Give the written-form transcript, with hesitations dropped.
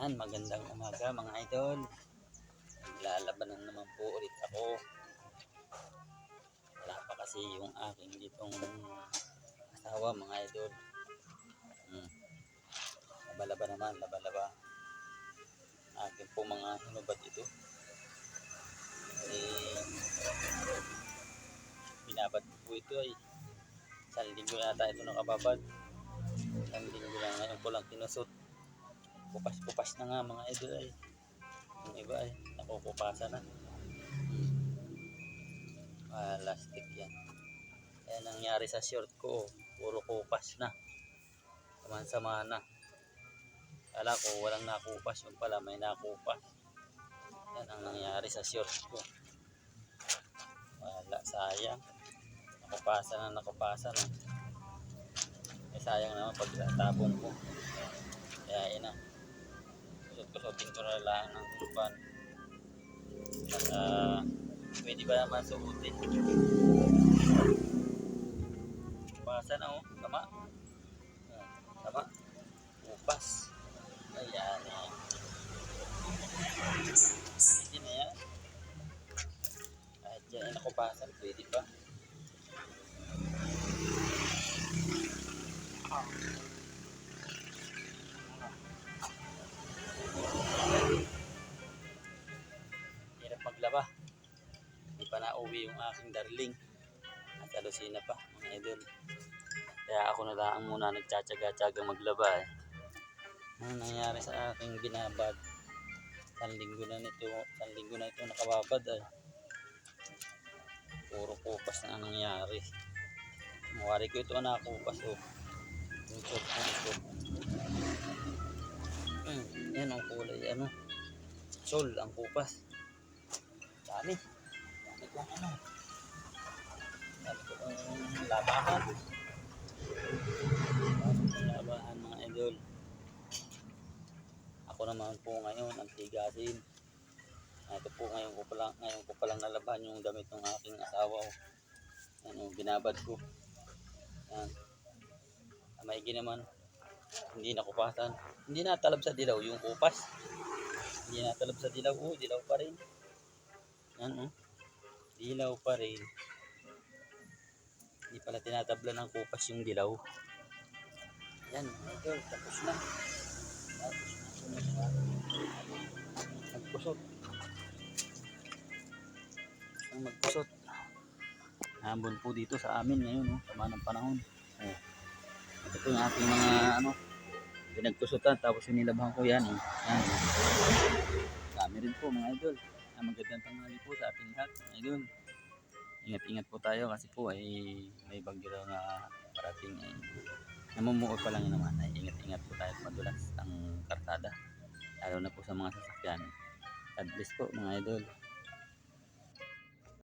Yan, magandang umaga mga idol. Naglalaban naman po ulit ako. Wala pa kasi yung aking ditong asawa mga idol. Laba-laba naman, laba-laba. Akin po mga hinubat ito. Binabad po ito ay isang linggo yata ito nakababad. Isang linggo lang ngayon ko lang tinusot. Kupas-kupas na nga mga idol ay. Yung iba ay nakukupasa na. Plastic yan. Kaya nangyari sa short ko, puro kupas na. Saman-sama na. Kala ko walang nakupas, yung pala may nakupas. Yan ang nangyari sa short ko. Wala, sayang. Nakupasa na. Eh sayang naman pag tabong ko. Kaya ina. Kusot-kusotin ko na lang ng kumpan. At pwede ba naman suotin? Pasa na oh, tama. Tama. Upas. Ayan eh. Pwede na yan. Kahit yan ay nakupasan, pwede pa. Hirap maglaba. Hindi pa na-uwi yung aking darling. At alusina pa mga idol. Kaya ako na lang muna nagtsatsaga-tsaga maglaba eh. Ano nangyari sa aking binabad? Isang linggo na ito nakababad ay. Puro kupas na ang nangyari. Mawari ko ito na kupas oh. Yung short na ito. Yan ang kulay ano. Sol ang kupas. Dami kong ano. Dami kong labahan. Labahan mga idol. Ako naman po ngayon ang tigasin. Ito po ngayon ko palang nalaban yung damit ng aking asawa. Yan, binabad ko. Yan. Maigi naman. Hindi nakupasan. Hindi natalab sa dilaw yung kupas. Hindi natalab sa dilaw. Oh, dilaw pa rin. Yan oh. Dilaw pa rin. Hindi pala tinatabla ng kupas yung dilaw. Yan, idol, tapos na. Magkusot. Ang magkusot. Hambon po dito sa amin ngayon, oh, sama ng panahon. Oh. Ito po yung aking mga pinagkusutan, tapos sinilabhan ko yan. Oh. Yan. Dami rin po mga idol. Magandang tanghali po sa ating lahat mga idol. Ingat-ingat po tayo kasi po ay may bagyo daw na parating ay namumuot pa lang yun naman. Ay ingat-ingat po tayo at madulas ang kartada. Lalo na po sa mga sasakyan. God bless po mga idol.